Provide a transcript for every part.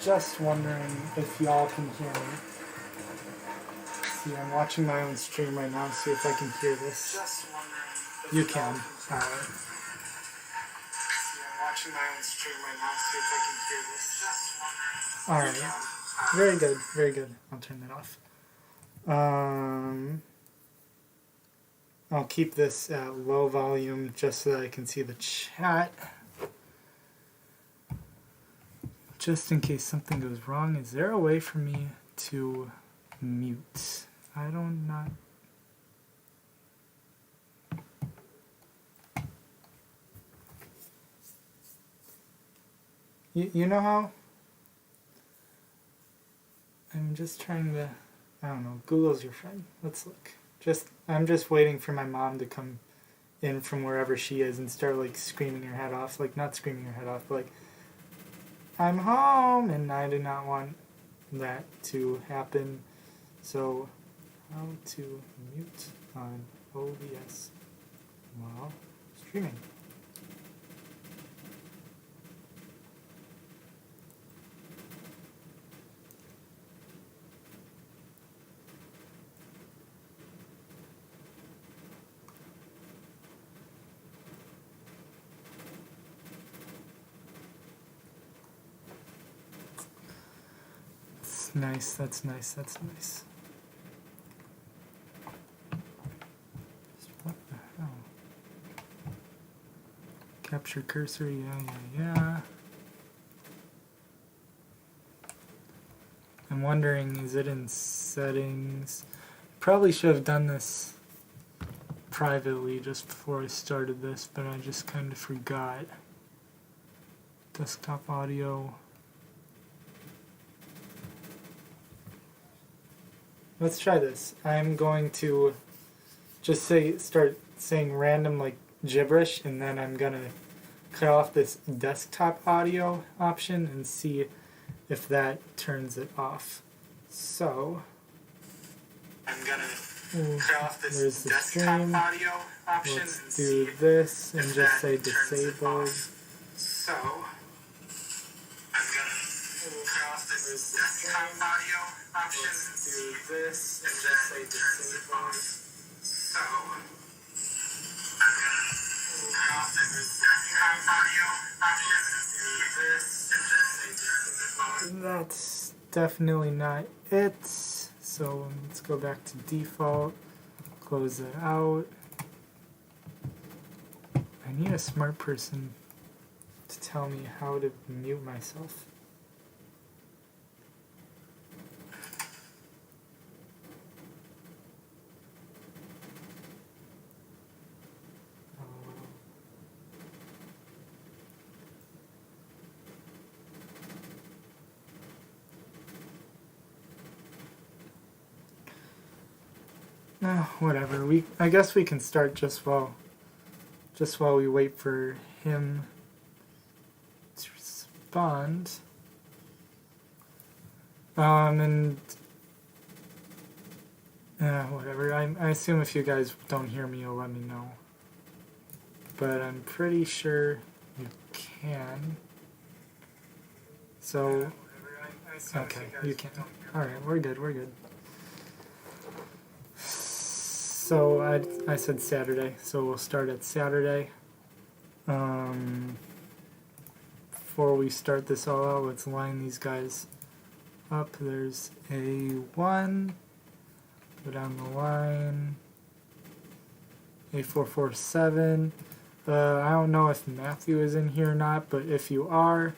Just wondering if y'all can hear me. See, I'm watching my own stream right now, see if I can hear this. You can. Alright. See, I'm watching my own stream right now, see if I can hear this. Alright. Very good, very good. I'll turn that off. I'll keep this at low volume just so that I can see the chat. Just in case something goes wrong, is there a way for me to mute? I don't know. You know how? I'm just trying to, I don't know, Google's your friend. Let's look. I'm just waiting for my mom to come in from wherever she is and start like screaming her head off. Like not screaming her head off, but like, I'm home, and I do not want that to happen. So, how to mute on OBS while streaming. Nice, that's nice, that's nice. What the hell? Capture cursor, yeah. I'm wondering, is it in settings? Probably should have done this privately just before I started this, but I just kind of forgot. Desktop audio. Let's try this. I'm going to just start saying random like gibberish, and then I'm gonna cut off this desktop audio option and see if that turns it off. So I'm gonna cut off this desktop audio option. Let's do this and just say disabled. So I'm gonna cut off this desktop audio option. Let's do this and just say disabled. So I'm gonna cut off this desktop audio option. Let's do this and just say disabled. That's definitely not it. So let's go back to default. Close that out. I need a smart person to tell me how to mute myself. No, whatever. I guess we can start just while we wait for him to respond. And whatever. I assume if you guys don't hear me, you'll let me know. But I'm pretty sure you can. So, okay, you can. Alright, we're good. So I said Saturday, so we'll start at Saturday. Before we start this all out, let's line these guys up. There's A1, go down the line, A447. I don't know if Matthew is in here or not, but if you are,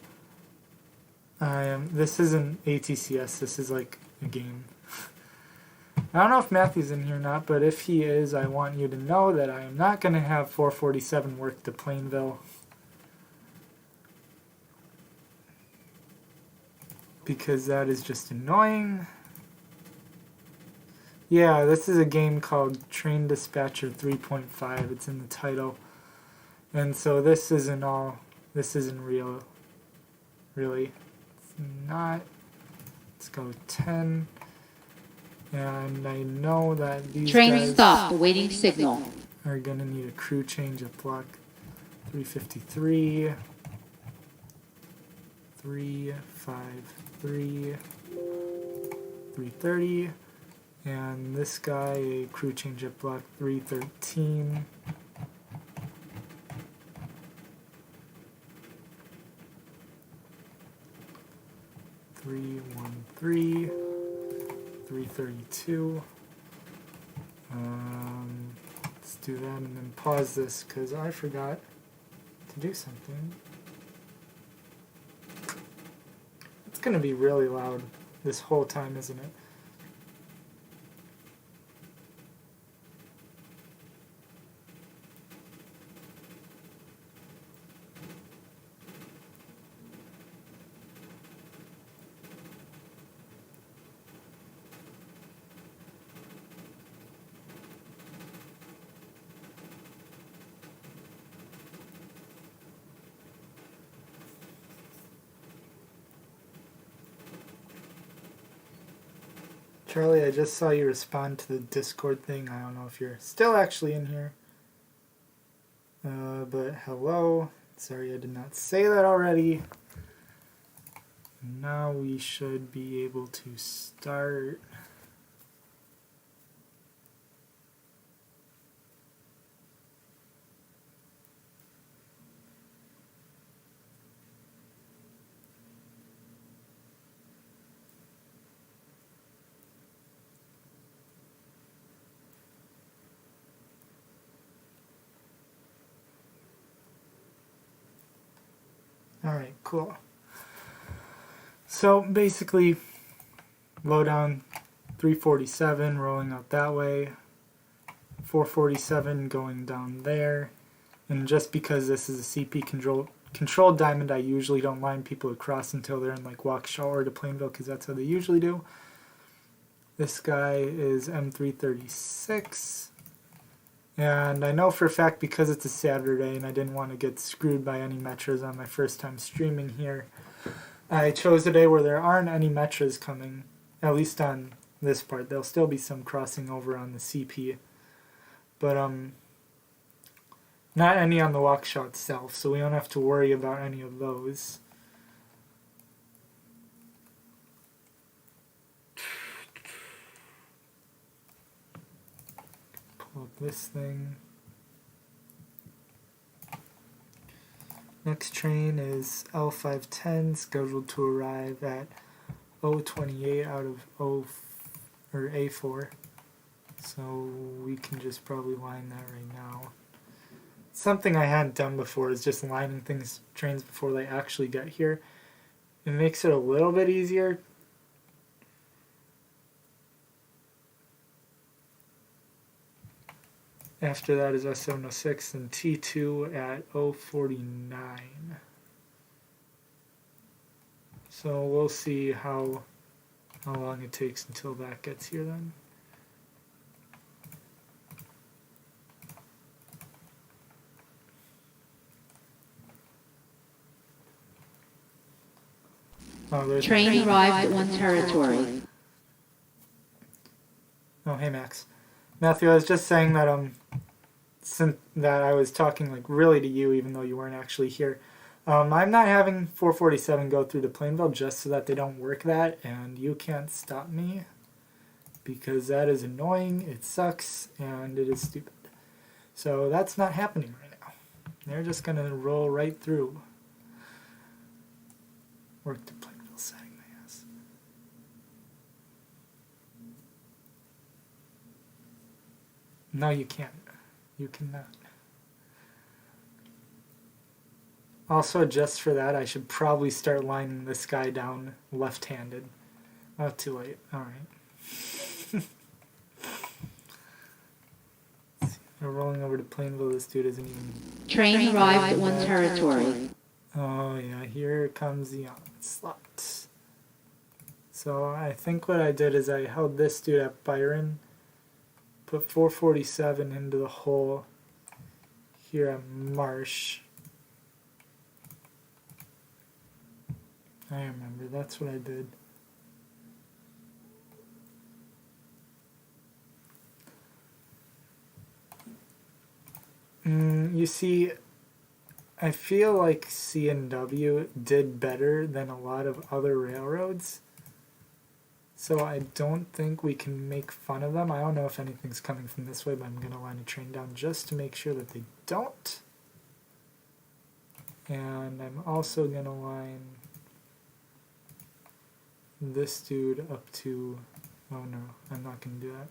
this isn't ATCS, this is like a game. I don't know if Matthew's in here or not, but if he is, I want you to know that I am not going to have 447 work to Plainville. Because that is just annoying. Yeah, this is a game called Train Dispatcher 3.5. It's in the title. And so this isn't real. Really. It's not. Let's go 10. And I know that these Train stopped, awaiting signal. Are going to need a crew change at block 353, 353. 3, 330. And this guy, a crew change at block 313. Three, 1, 3, 332. Let's do that and then pause this because I forgot to do something. It's gonna be really loud this whole time, isn't it? Charlie, I just saw you respond to the Discord thing. I don't know if you're still actually in here. But hello. Sorry I did not say that already. Now we should be able to start. Alright, cool. So basically, low down 347 rolling out that way, 447 going down there, and just because this is a CP controlled diamond, I usually don't line people across until they're in like Waukesha or to Plainville because that's how they usually do. This guy is M336. And I know for a fact because it's a Saturday and I didn't want to get screwed by any metros on my first time streaming here, I chose a day where there aren't any metros coming, at least on this part. There'll still be some crossing over on the CP, but not any on the Waukesha itself, so we don't have to worry about any of those. Pull up this thing. Next train is L510, scheduled to arrive at 028 out of A4. So we can just probably line that right now. Something I hadn't done before is just lining trains before they actually get here. It makes it a little bit easier. After that is S706 and T2 at 049. So we'll see how long it takes until that gets here then. Oh, Train arrived at one territory. Oh, hey Max. Matthew, I was just saying that since that I was talking like really to you even though you weren't actually here. I'm not having 447 go through to Plainville just so that they don't work that, and you can't stop me because that is annoying, it sucks, and it is stupid. So that's not happening right now. They're just going to roll right through. Work to Plainville setting my ass. No, you can't. You cannot. Also, just for that, I should probably start lining this guy down left-handed. Oh, too late. Alright. We're rolling over to Plainville. This dude isn't even... Train arrived at one territory. Oh, yeah. Here comes the onslaught. So, I think what I did is I held this dude at Byron, put 447 into the hole here at Marsh. I remember, that's what I did. You see, I feel like C&W did better than a lot of other railroads. So I don't think we can make fun of them. I don't know if anything's coming from this way, but I'm going to line a train down just to make sure that they don't. And I'm also going to line this dude up to... Oh no, I'm not going to do that.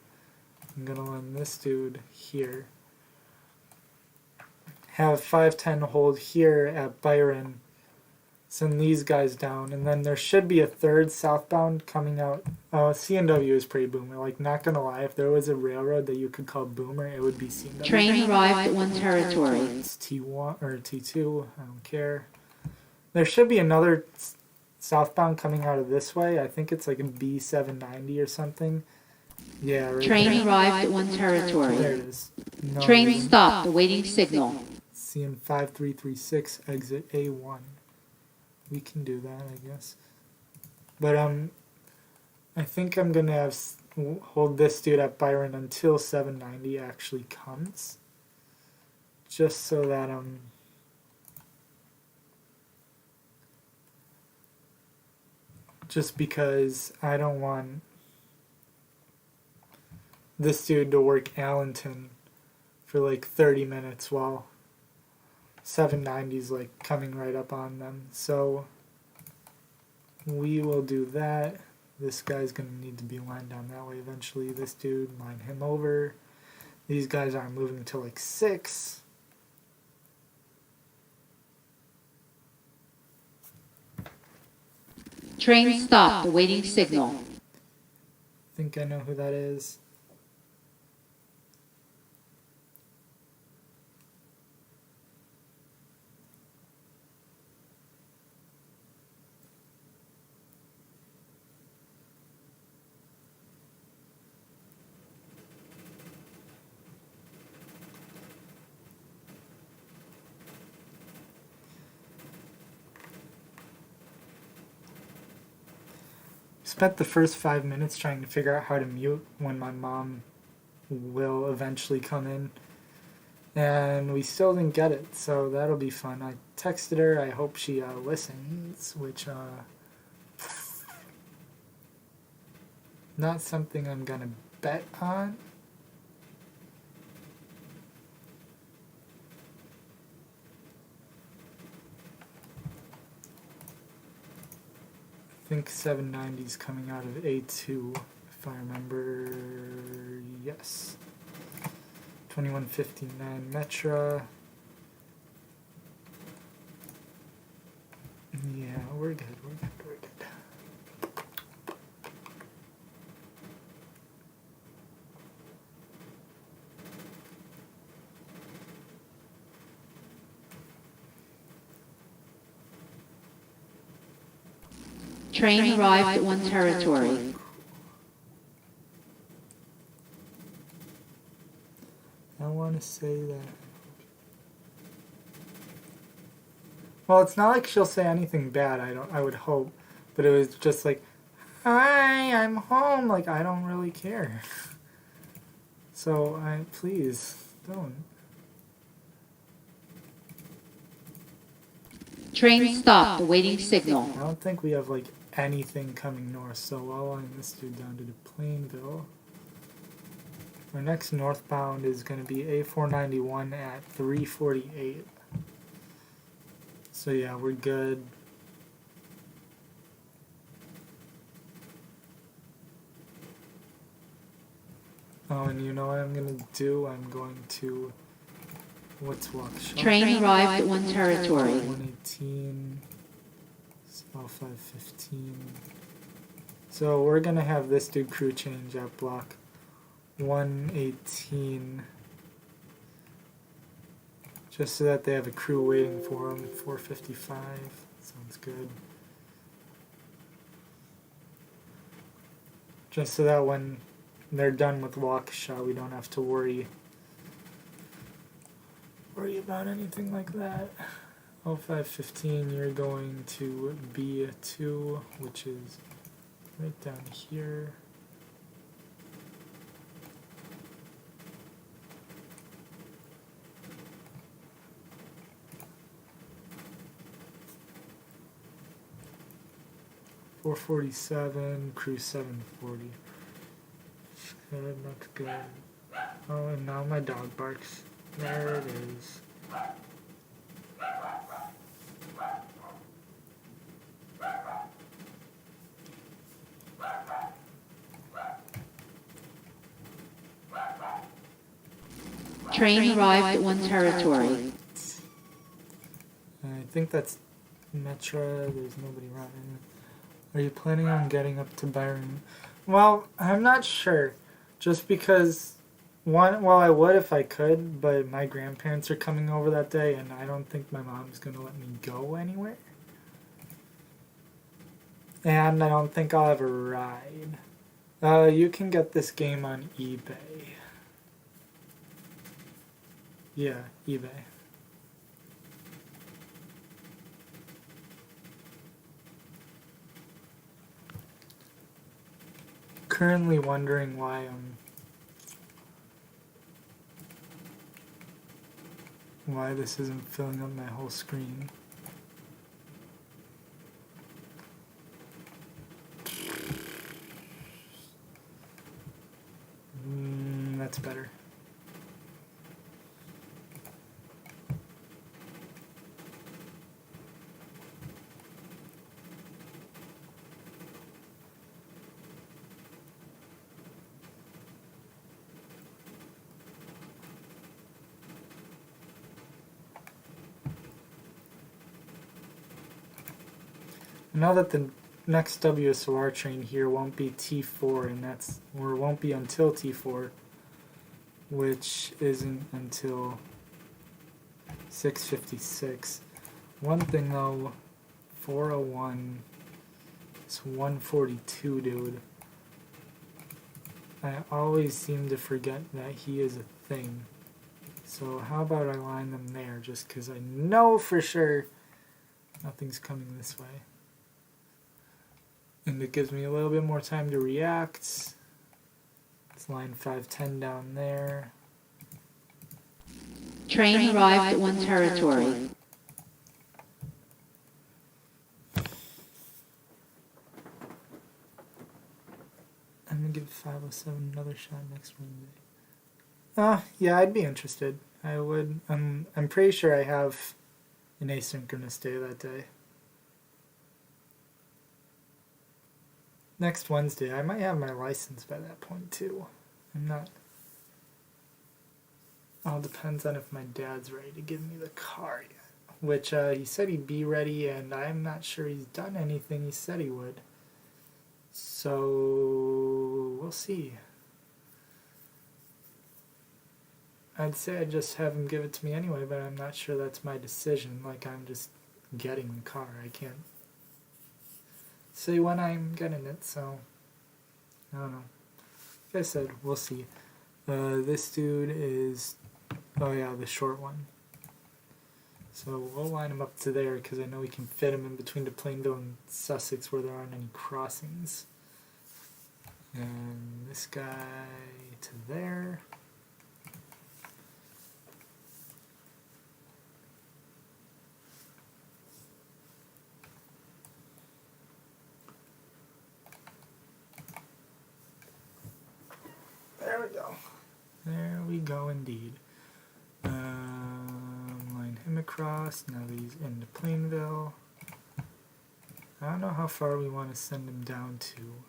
I'm going to line this dude here. Have 510 hold here at Byron. Send these guys down, and then there should be a third southbound coming out. C&W is pretty boomer. Like, not gonna lie, if there was a railroad that you could call boomer, it would be C&W. Train arrived at 1 territory. It's T1 or T2. I don't care. There should be another southbound coming out of this way. I think it's like a B790 or something. Yeah, right. Train there. arrived at 1 territory. There it is. No, Train stopped, awaiting signal. CN 5336 exit A1. We can do that, I guess. But I think I'm gonna have hold this dude at Byron until 790 actually comes, just so that just because I don't want this dude to work Allenton for like 30 minutes while 790's like coming right up on them. So we will do that. This guy's gonna need to be lined down that way eventually. This dude, line him over. These guys aren't moving till like 6. Train stopped, awaiting signal. I think I know who that is. Spent the first 5 minutes trying to figure out how to mute when my mom will eventually come in, and we still didn't get it, so that'll be fun. I texted her. I hope she listens, which not something I'm gonna bet on. I think 790 is coming out of A2, if I remember. Yes. 2159 Metra. Yeah, we're good. Train arrived at 1 territory. I want to say that. Well, it's not like she'll say anything bad. I would hope, but it was just like, "Hi, I'm home." Like, I don't really care. So please don't. Train stopped, awaiting signal. I don't think we have like anything coming north, so I'll line this dude down to the Plainville. Our next northbound is going to be A491 at 348. So yeah, we're good. Oh, and you know what I'm going to do? I'm going to... What's Waukesha? Train arrived at 1 territory. 118, L515. So we're going to have this dude crew change at block 118. Just so that they have a crew waiting for them. 455. Sounds good. Just so that when they're done with Waukesha, we don't have to worry about anything like that. 0515, you're going to B2, which is right down here. 447, cruise 740. Good, that's good. Oh, and now my dog barks. There it is. Train arrived at 1 territory. I think that's Metra. There's nobody running. Are you planning on getting up to Byron? Well, I'm not sure. Just because, well, I would if I could, but my grandparents are coming over that day, and I don't think my mom's going to let me go anywhere. And I don't think I'll have a ride. You can get this game on eBay. Yeah, eBay. Currently wondering why this isn't filling up my whole screen. That's better. Now that the next WSOR train here won't be T4, or won't be until T4, which isn't until 6:56. One thing though, 401, it's 142, dude. I always seem to forget that he is a thing. So how about I line them there, just because I know for sure nothing's coming this way. And it gives me a little bit more time to react. It's line 510 down there. Train arrived at 1 territory. I'm gonna give 507 another shot next Wednesday. Yeah, I'd be interested. I would. I'm pretty sure I have an asynchronous day that day. Next Wednesday, I might have my license by that point too. I'm not. All depends on if my dad's ready to give me the car yet. Which he said he'd be ready, and I'm not sure he's done anything he said he would. So we'll see. I'd say I'd just have him give it to me anyway, but I'm not sure that's my decision. Like, I'm just getting the car. I can't say when I'm getting it, so I don't know. Like I said, we'll see. This dude is, oh yeah, the short one. So we'll line him up to there because I know we can fit him in between the Plainville and Sussex where there aren't any crossings. And this guy to there. There we go. There we go indeed. Line him across. Now that he's into Plainville. I don't know how far we want to send him down to.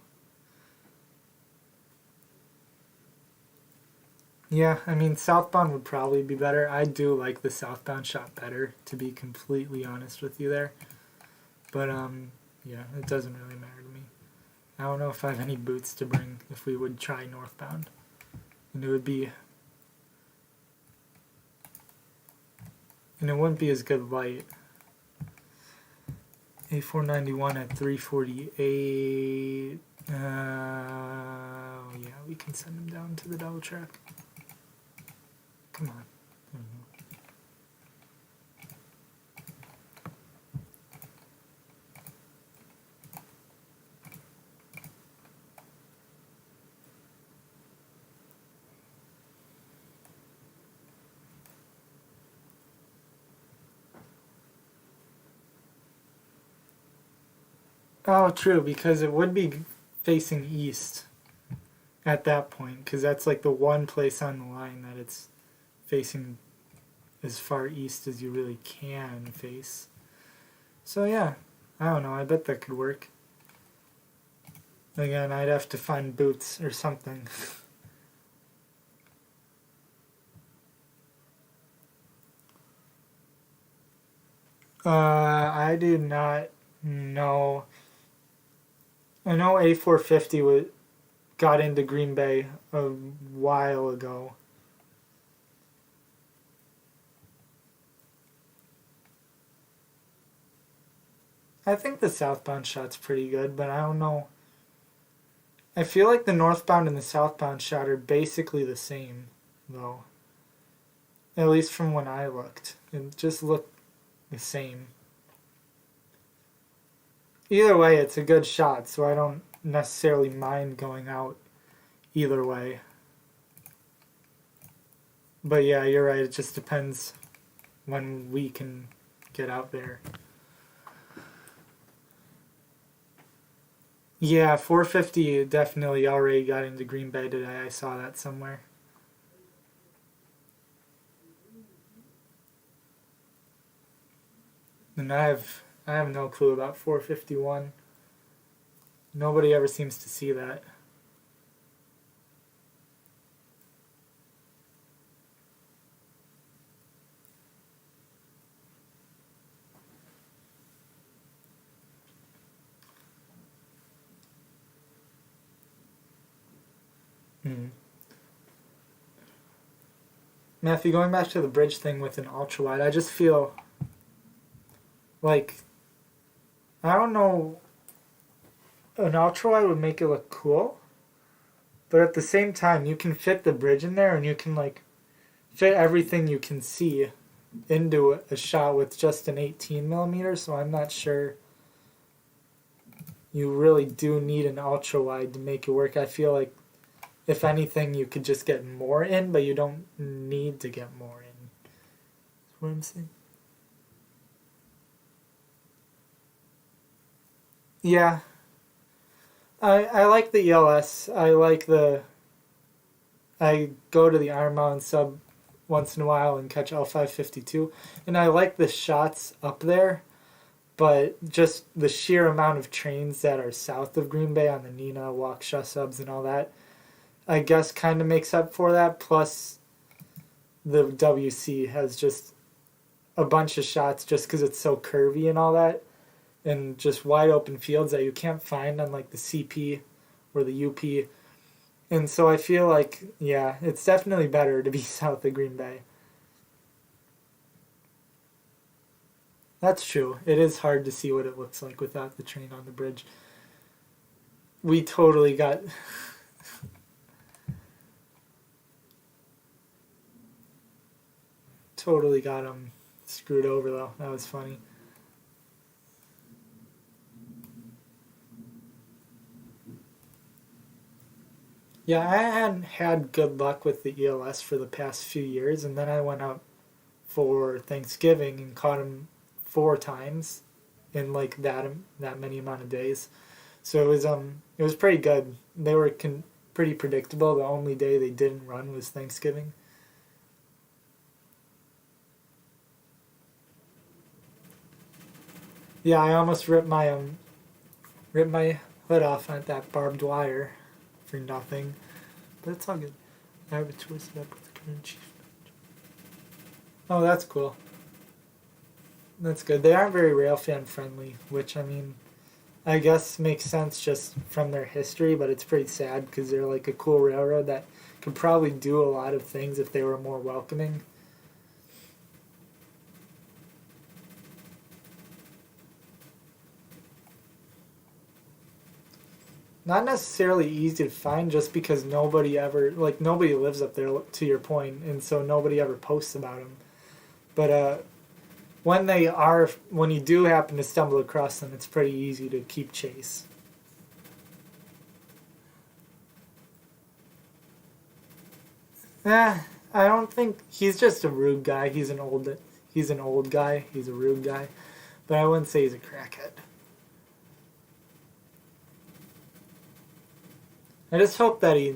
Yeah, I mean, southbound would probably be better. I do like the southbound shot better, to be completely honest with you there. But, yeah, it doesn't really matter to me. I don't know if I have any boots to bring if we would try northbound. And it would be... And it wouldn't be as good light. A491 at 348. Yeah, we can send him down to the double track. Come on. There we go. Oh, true, because it would be facing east at that point, because that's like the one place on the line that it's facing as far east as you really can face. So yeah, I don't know, I bet that could work. Again, I'd have to find boots or something. I do not know. I know A450 got into Green Bay a while ago. I think the southbound shot's pretty good, but I don't know. I feel like the northbound and the southbound shot are basically the same, though. At least from when I looked. It just looked the same. Either way, it's a good shot, so I don't necessarily mind going out either way. But yeah, you're right, it just depends when we can get out there. Yeah, 450 definitely already got into Green Bay today. I saw that somewhere. And I have no clue about 451. Nobody ever seems to see that. Matthew, going back to the bridge thing with an ultra wide, I just feel like, I don't know, an ultra wide would make it look cool, but at the same time, you can fit the bridge in there and you can like fit everything you can see into a shot with just an 18mm. So I'm not sure you really do need an ultra wide to make it work. I feel like if anything, you could just get more in, but you don't need to get more in. That's what I'm saying. Yeah. I like the ELS. I go to the Iron Mountain sub once in a while and catch L552. And I like the shots up there, but just the sheer amount of trains that are south of Green Bay on the Neenah, Waukesha subs and all that, I guess kind of makes up for that. Plus, the WC has just a bunch of shots just because it's so curvy and all that, and just wide open fields that you can't find on like the CP or the UP. And so I feel like, yeah, it's definitely better to be south of Green Bay. That's true. It is hard to see what it looks like without the train on the bridge. We totally got... totally got him screwed over, though. That was funny. Yeah, I hadn't had good luck with the ELS for the past few years, and then I went out for Thanksgiving and caught him 4 times in like that many amount of days. So it was pretty good. They were pretty predictable. The only day they didn't run was Thanksgiving. Yeah, I almost ripped my hood off at that barbed wire for nothing, but it's all good. I have it twisted up with the current chief. Oh, that's cool. That's good. They aren't very railfan friendly, which I mean, I guess makes sense just from their history, but it's pretty sad because they're like a cool railroad that could probably do a lot of things if they were more welcoming. Not necessarily easy to find just because nobody lives up there, to your point, and so nobody ever posts about them. But when you do happen to stumble across them, it's pretty easy to keep chase. I don't think he's just a rude guy. He's an old guy. He's a rude guy, but I wouldn't say he's a crackhead. I just hope that he,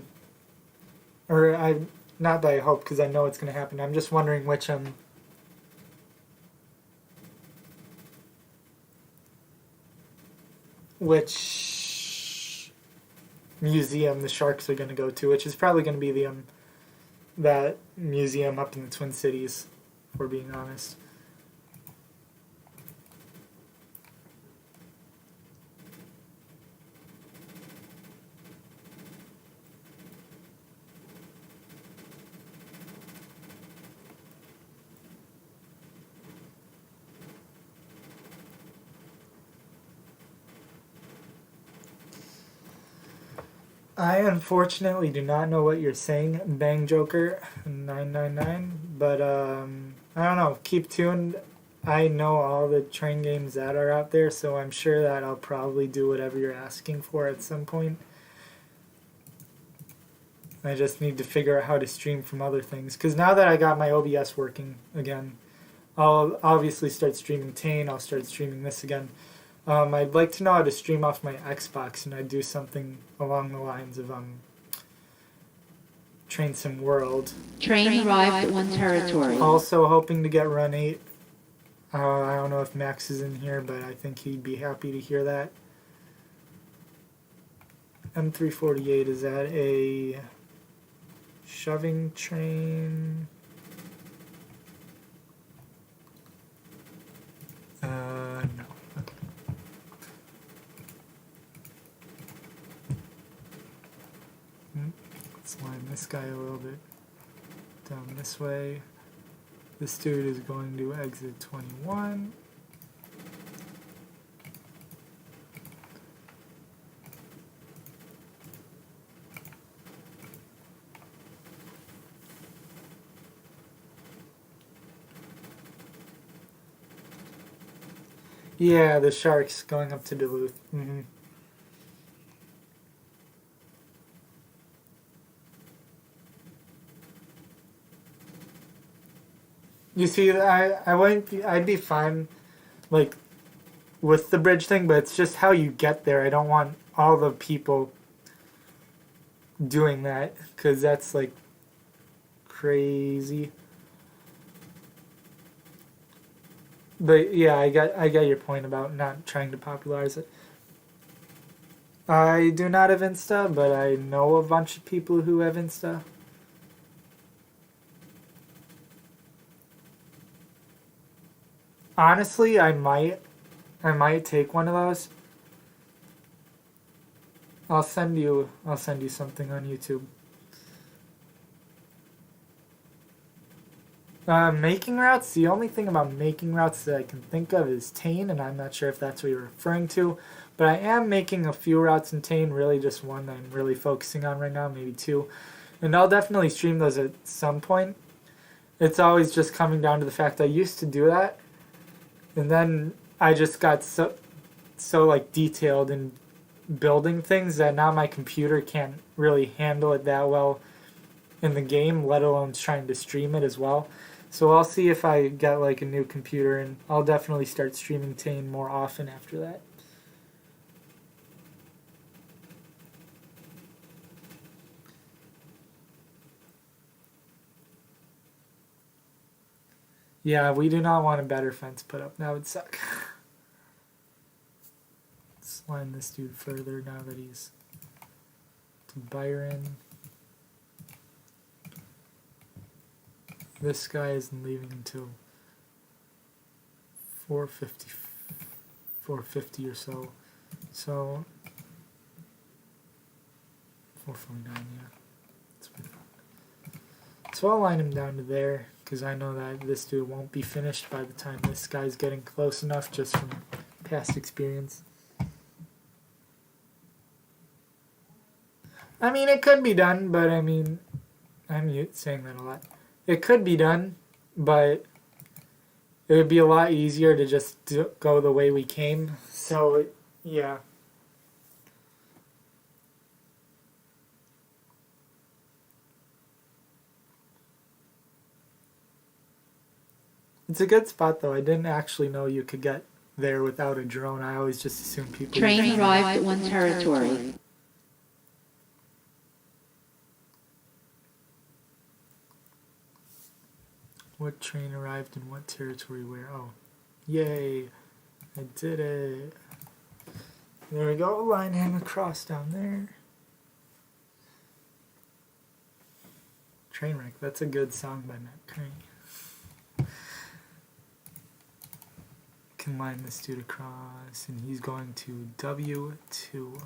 or I, not that I hope because I know it's going to happen. I'm just wondering which museum the sharks are going to go to, which is probably going to be the that museum up in the Twin Cities, if we're being honest. I unfortunately do not know what you're saying, Bang Joker 999, but I don't know. Keep tuned. I know all the train games that are out there, so I'm sure that I'll probably do whatever you're asking for at some point. I just need to figure out how to stream from other things, because now that I got my OBS working again, I'll obviously start streaming Tane. I'll start streaming this again. I'd like to know how to stream off my Xbox, and I'd do something along the lines of Train Sim World. Train arrived at 1 territory. Also hoping to get Run 8. I don't know if Max is in here, but I think he'd be happy to hear that. M348, is that a shoving train? No. Okay. Let's line this guy a little bit down this way. This dude is going to exit 21. Yeah, the Sharks going up to Duluth. Mm-hmm. You see, I wouldn't be, I'd be fine, like, with the bridge thing, but it's just how you get there. I don't want all the people doing that, because that's, like, crazy. But yeah, I get your point about not trying to popularize it. I do not have Insta, but I know a bunch of people who have Insta. Honestly, I might take one of those. I'll send you something on YouTube. Making routes, the only thing about making routes that I can think of is Tane, and I'm not sure if that's what you're referring to, but I am making a few routes in Tane, really just one that I'm really focusing on right now, maybe two, and I'll definitely stream those at some point. It's always just coming down to the fact I used to do that, and then I just got so like detailed in building things that now my computer can't really handle it that well in the game, let alone trying to stream it as well. So I'll see if I get like a new computer, and I'll definitely start streaming Tane more often after that. Yeah, we do not want a better fence put up. That would suck. Let's line this dude further now that he's to Byron. This guy isn't leaving until 450 or so. So 449, yeah. That's pretty fun. So I'll line him down to there, because I know that this dude won't be finished by the time this guy's getting close enough, just from past experience. I mean, it could be done, but I mean, I'm saying that a lot. It could be done, but it would be a lot easier to just go the way we came. So, yeah. It's a good spot, though. I didn't actually know you could get there without a drone. I always just assumed people... Train arrived at 1 territory. What train arrived in what territory where? Oh, yay! I did it. There we go. Line him across down there. Trainwreck. That's a good song by Matt Crane. Can line this dude across, and he's going to W2.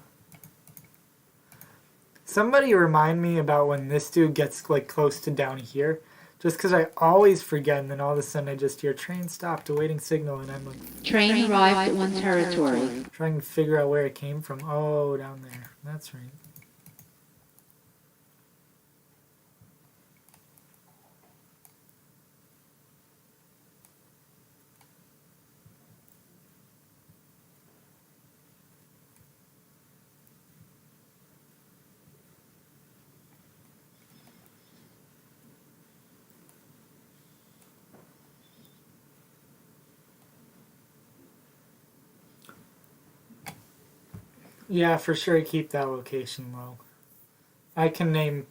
Somebody remind me about when this dude gets like close to down here. Just because I always forget, and then all of a sudden I just hear train stopped, awaiting signal, and I'm like... Train arrived at 1 territory. Trying to figure out where it came from. Oh, down there. That's right. Yeah, for sure keep that location low. I can name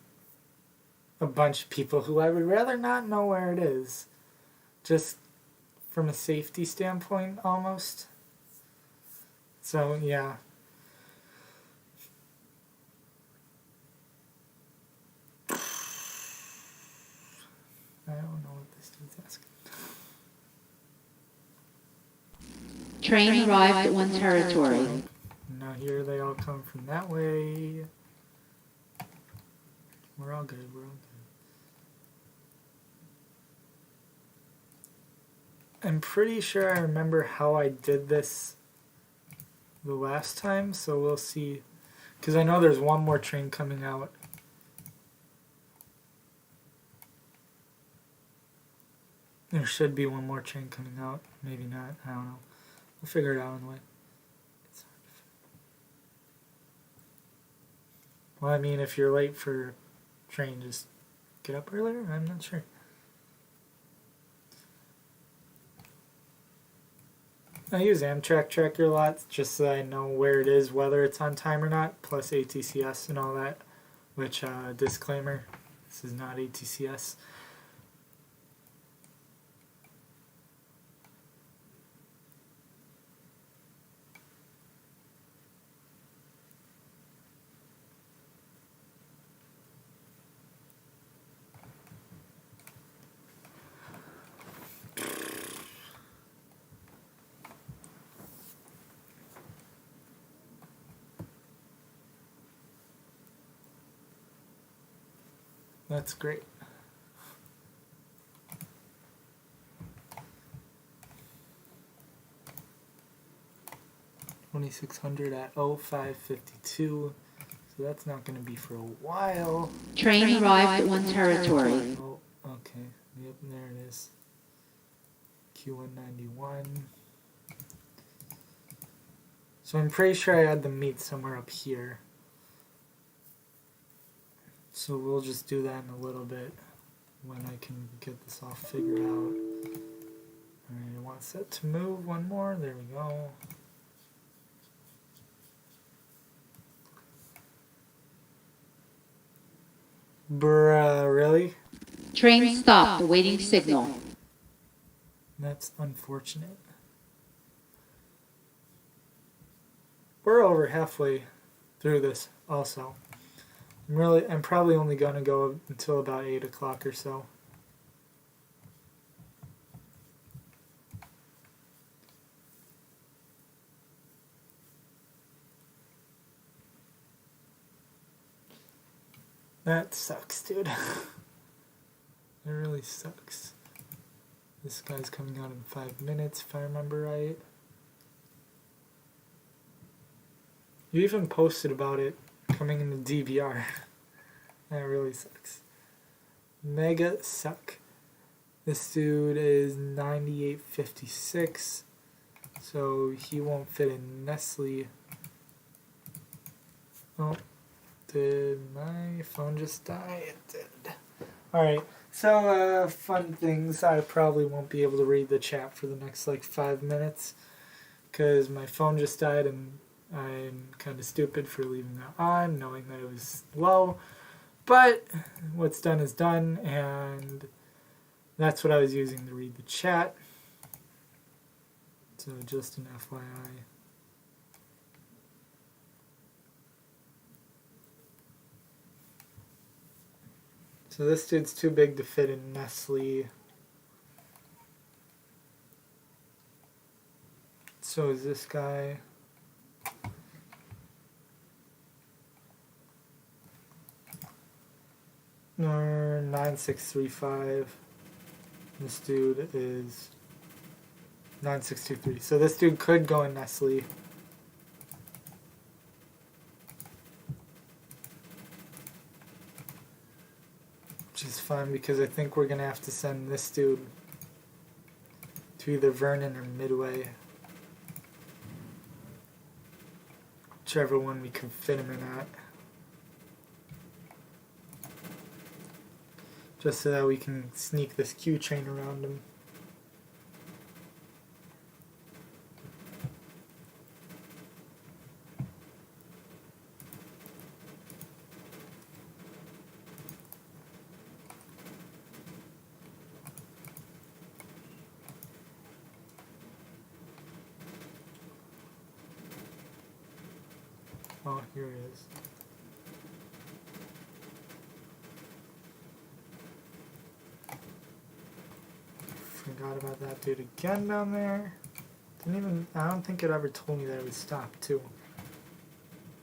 a bunch of people who I would rather not know where it is. Just from a safety standpoint, almost. So, yeah. I don't know what this dude's asking. Train arrived at 1 territory. Now here they all come from that way. We're all good, we're all good. I'm pretty sure I remember how I did this the last time, so we'll see. Because I know there's one more train coming out. There should be one more train coming out. Maybe not, I don't know. We'll figure it out on the way. Well, I mean, if you're late for a train, just get up earlier? I'm not sure. I use Amtrak Tracker a lot, just so I know where it is, whether it's on time or not, plus ATCS and all that. Which, disclaimer, this is not ATCS. That's great. $2,600 at 0552. So that's not going to be for a while. Train arrived at 1 territory. Oh, okay. Yep, there it is. Q191. So I'm pretty sure I had them meet somewhere up here. So we'll just do that in a little bit when I can get this all figured out. Alright, I want set to move one more. There we go. Bruh, really? Train stopped, awaiting signal. That's unfortunate. We're over halfway through this also. I'm probably only going to go until about 8 o'clock or so. That sucks, dude. It really sucks. This guy's coming out in 5 minutes, if I remember right. You even posted about it coming in the DVR. That really sucks. Mega suck. This dude is 9856, so he won't fit in Nestle. Oh, did my phone just die? It did. Alright, so fun things. I probably won't be able to read the chat for the next like 5 minutes because my phone just died and I'm kind of stupid for leaving that on, knowing that it was low. But what's done is done, and That's what I was using to read the chat. So just an FYI. So this dude's too big to fit in Nestle. So is this guy. No, 9635. This dude is 9623. So this dude could go in Nestle. Which is fun because I think we're going to have to send this dude to either Vernon or Midway. Whichever one we can fit him in at. Just so that we can sneak this Q train around him. Oh, here it is. Forgot about that dude again down there. I don't think it ever told me that it would stop too.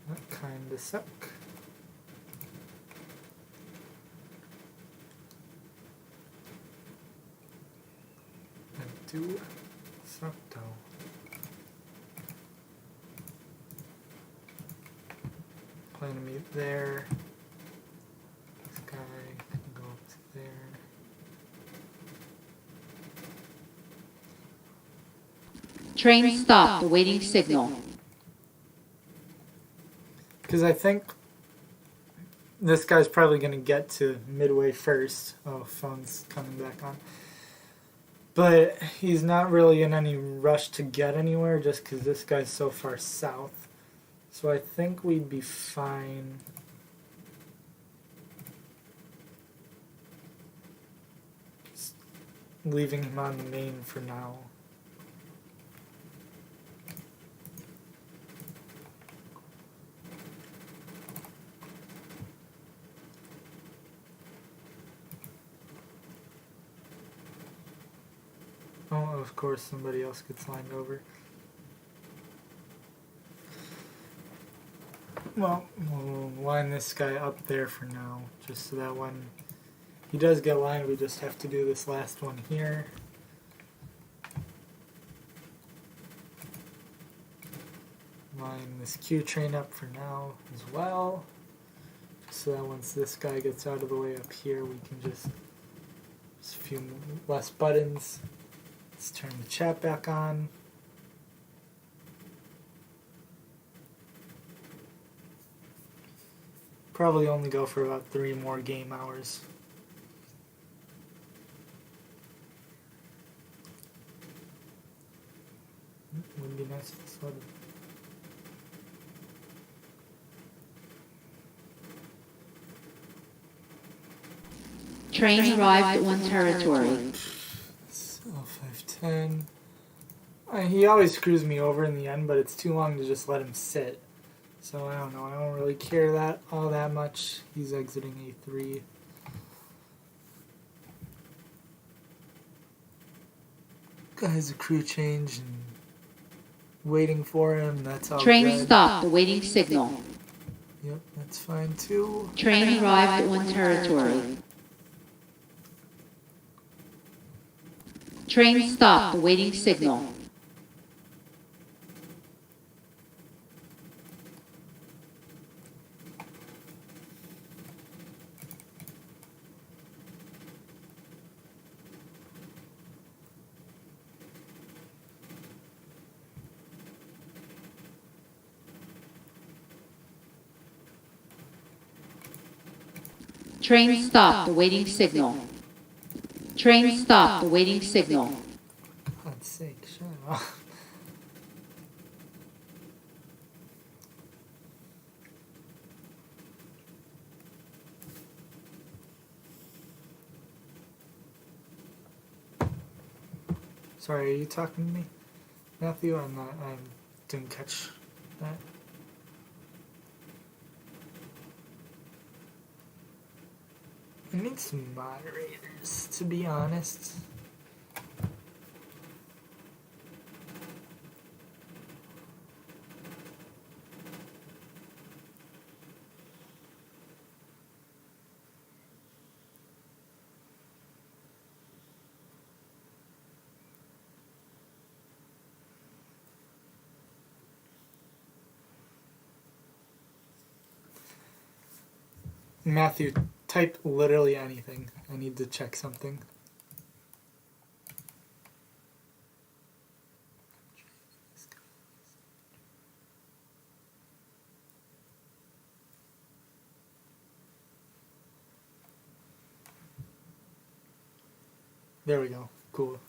That kinda suck. That do suck though. Plan to meet there. This guy can go up to there. Train stopped, awaiting signal. Because I think this guy's probably going to get to Midway first. Oh, phone's coming back on. But he's not really in any rush to get anywhere just because this guy's so far south. So I think we'd be fine. Just leaving him on the main for now. Oh, of course somebody else gets lined over. Well, we'll line this guy up there for now, just so that when he does get lined, we just have to do this last one here. Line this Q train up for now as well, just so that once this guy gets out of the way up here, we can just a few less buttons. Let's turn the chat back on. Probably only go for about 3 more game hours. Wouldn't be nice if this flooded. Train arrived at one territory. So 510. He always screws me over in the end, but it's too long to just let him sit. So I don't know. I don't really care all that much. He's exiting A3. Guy's a crew change and waiting for him. That's all. Train good. stopped, awaiting signal. Yep, that's fine too. Train arrived at one territory. Train stopped, awaiting signal. Train stopped, awaiting signal. Train stopped, awaiting signal. God's sake, shut up. Sorry, are you talking to me, Matthew? I'm not. I didn't catch that. I need some moderators, to be honest. Matthew, type literally anything. I need to check something. There we go. Cool.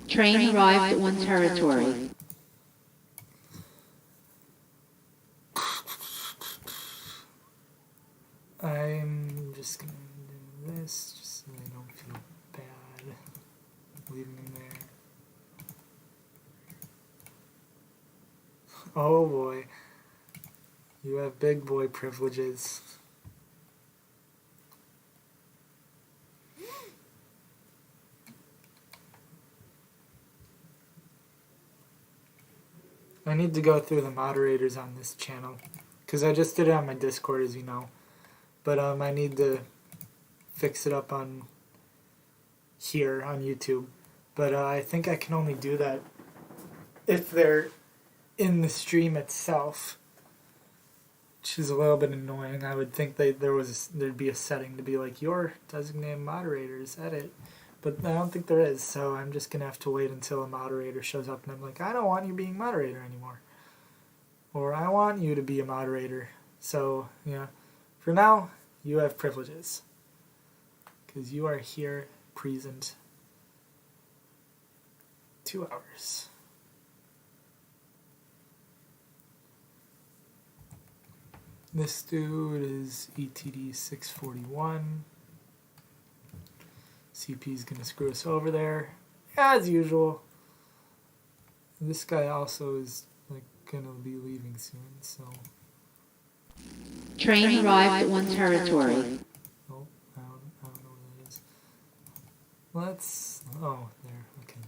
Train arrived at one territory. I'm just gonna do this just so I don't feel bad leaving them there. Oh boy. You have big boy privileges. I need to go through the moderators on this channel because I just did it on my Discord, as you know. But I need to fix it up on here on YouTube. But I think I can only do that if they're in the stream itself, which is a little bit annoying. I would think there'd be a setting to be like your designated moderators edit, but I don't think there is. So I'm just gonna have to wait until a moderator shows up, and I'm like, I don't want you being moderator anymore, or I want you to be a moderator. So yeah. For now, you have privileges because you are here present 2 hours. This dude is ETD 641. CP is going to screw us over there, as usual. This guy also is like going to be leaving soon, so... Train arrived at one territory. Oh, I don't know where that is. Let's... Oh, there, okay.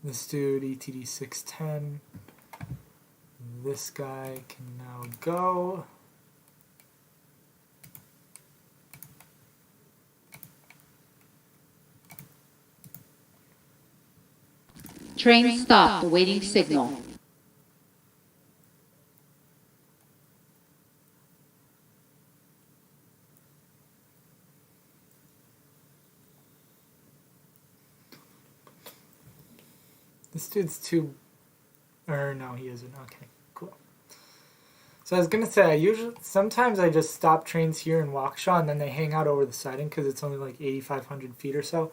This dude, ETD 610. This guy can now go. Train stopped, awaiting signal. This dude's too... Or no, he isn't. Okay, cool. So I was going to say, sometimes I just stop trains here in Waukesha and then they hang out over the siding because it's only like 8,500 feet or so.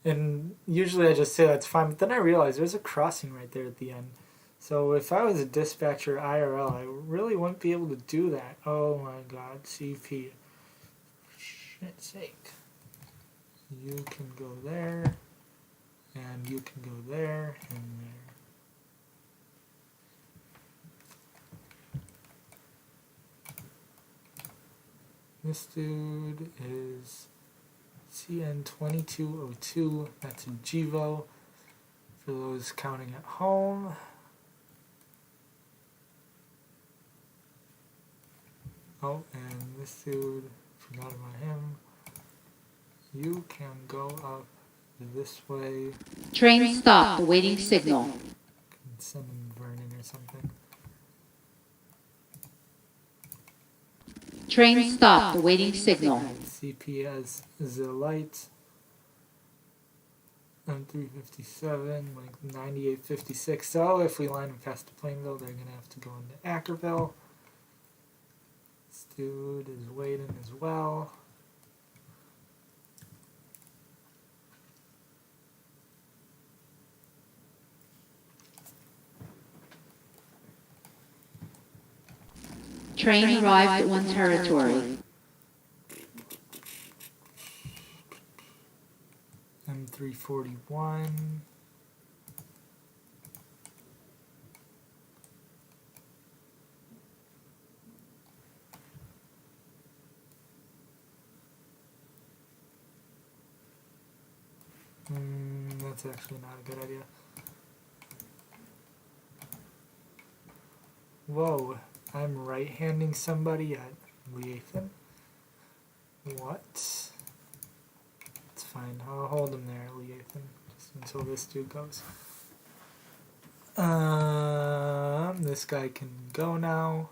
And usually I just say that's fine, but then I realize there's a crossing right there at the end. So if I was a dispatcher IRL, I really wouldn't be able to do that. Oh my god, CP. For shit's sake. You can go there, and you can go there, and there. This dude is CN2202. That's a GEVO for those counting at home. Oh, and this dude, forgot about him. You can go up this way. Train stopped, awaiting signal. Can send him Vernon or something. Train stopped, awaiting signal. CP has the light. M357, like 9856. So if we line them past to Plainville, they're gonna have to go into Ackerville. This dude is waiting as well. Train arrived at one territory. M341. That's actually not a good idea. Whoa, I'm right-handing somebody at Railfanning? What? It's fine, I'll hold him there at Railfanning just until this dude goes. This guy can go now.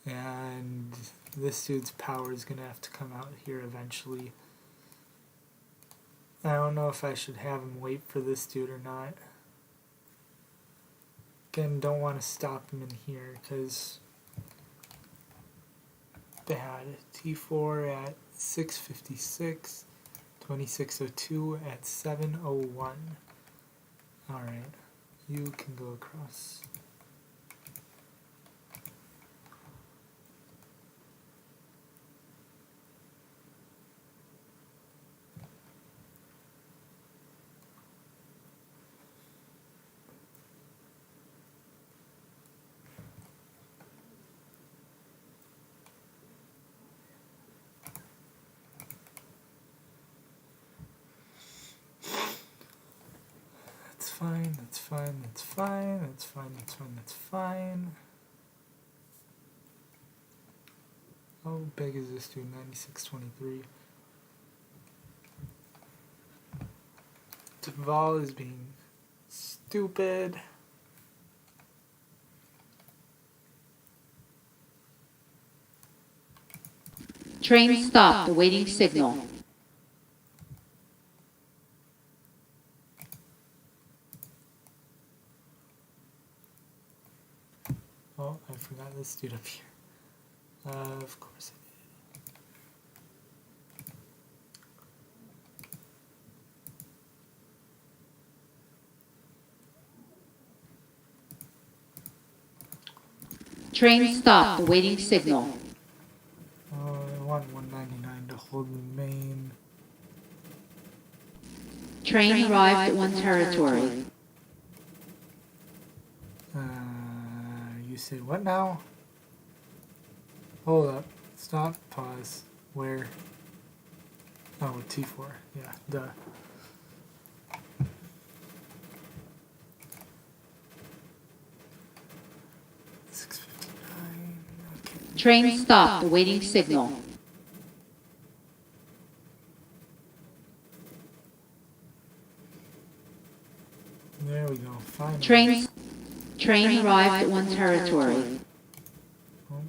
And this dude's power is gonna have to come out here eventually. I don't know if I should have him wait for this dude or not. Again, don't want to stop him in here because bad. T4 at 6:56, 26:02 at 7:01. Alright, you can go across. That's fine, that's fine, that's fine, that's fine, that's fine, that's fine. How big is this dude? 9623. Duvall is being stupid. Train stopped, awaiting signal. Oh, I forgot this dude up here. Of course I did. Train stopped, awaiting signal. I want 199 to hold the main. Train arrived at 1 territory. You say what now? Hold up. Stop. Pause. Where? Oh, T4. Yeah, duh. Okay. Train stopped, awaiting signal. There we go. Finally. Train arrived at 1 territory. Oh.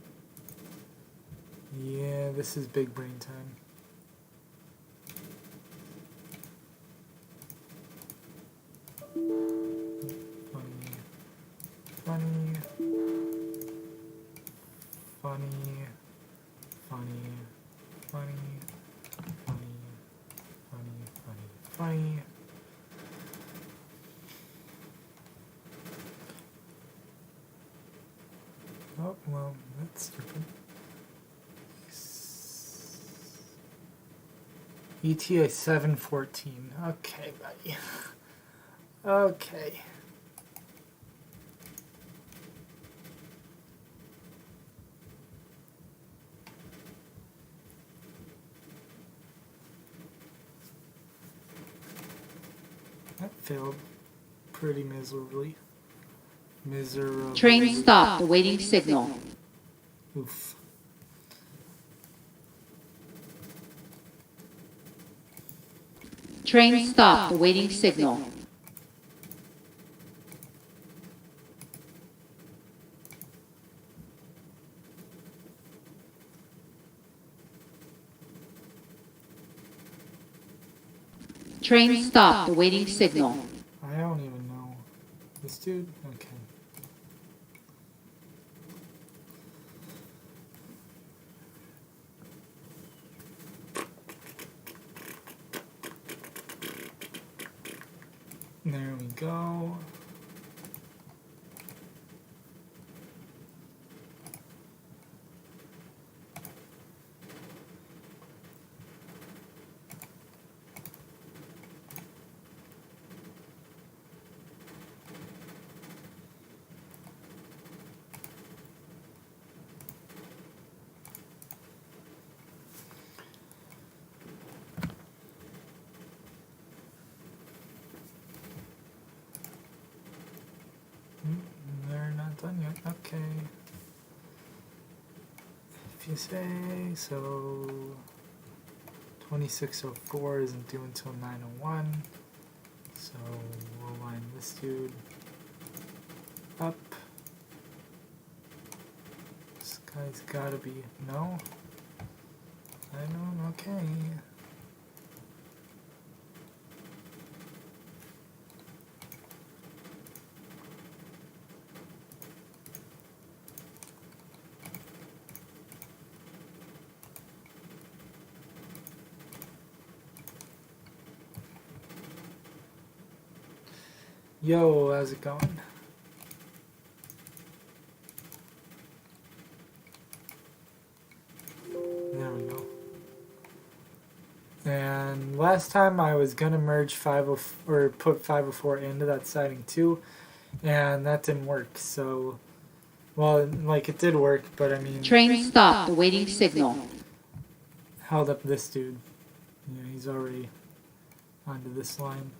Yeah, this is big brain time. Funny. Oh, well, that's stupid. ETA 714. Okay, buddy. Okay. That failed pretty miserably. Train stopped, awaiting signal. Oof. Train stopped, awaiting signal. Train stopped, awaiting signal. I don't even know. This dude? Okay. There we go. if you say. So 2604 isn't due until 901. So we'll line this dude up. This guy's gotta be, no? I don't, okay. Yo, how's it going? There we go. And last time I was gonna merge 504 or put 504 into that siding too, and that didn't work. So, well, like it did work, but I mean, Train stopped, awaiting signal. held up this dude. Yeah, he's already onto this line.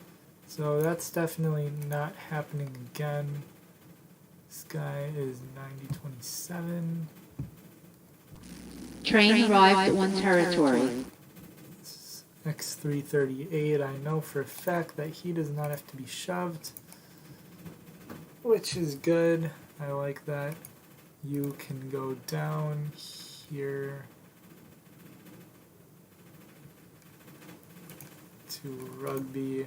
So that's definitely not happening again. This guy is 9027. Train arrived at 1 territory. X338, I know for a fact that he does not have to be shoved, which is good. I like that. You can go down here to Rugby.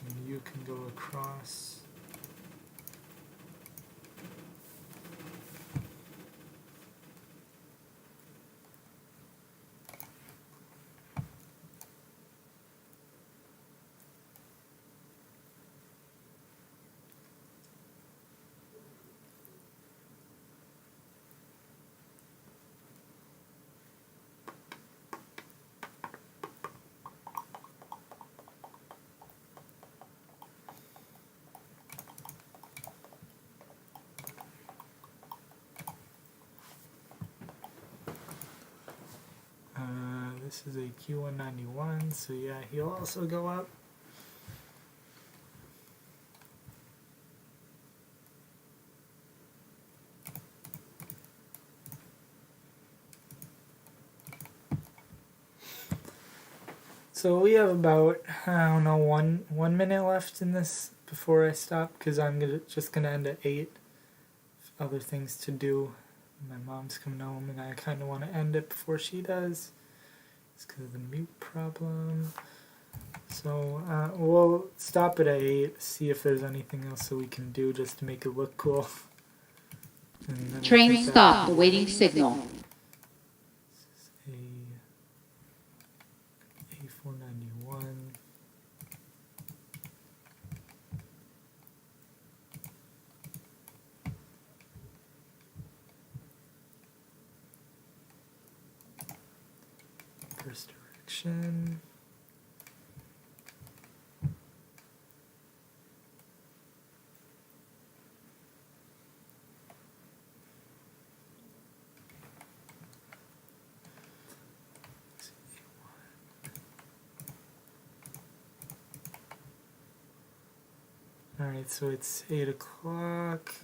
And you can go across. This is a Q191, so yeah, he'll also go up. So we have about, I don't know, one minute left in this before I stop, because I'm just gonna end at 8. Other things to do. My mom's coming home, and I kind of want to end it before she does. It's because of the mute problem. So we'll stop it at 8, see if there's anything else that we can do just to make it look cool. Train stopped, awaiting signal. This is A491. First direction. Alright, so it's 8 o'clock.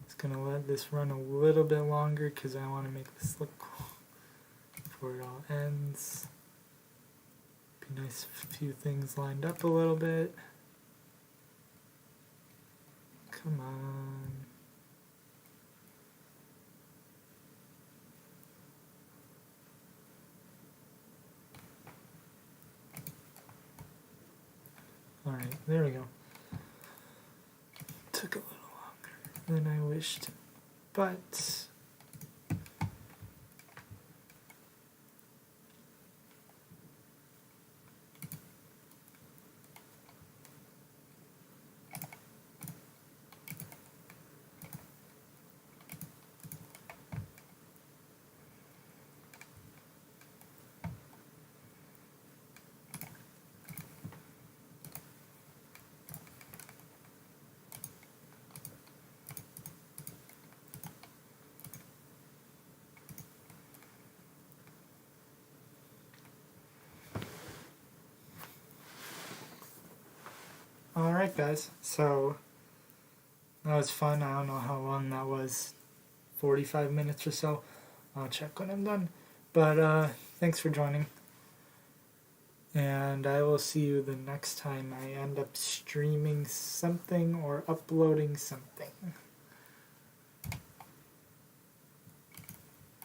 It's gonna let this run a little bit longer because I want to make this look cool before it all ends. Be nice if a few things lined up a little bit. Come on. Alright, there we go. Took a little longer than I wished, but alright guys, so That was fun. I don't know how long that was. 45 minutes or so. I'll check when I'm done. But thanks for joining. And I will see you the next time I end up streaming something or uploading something.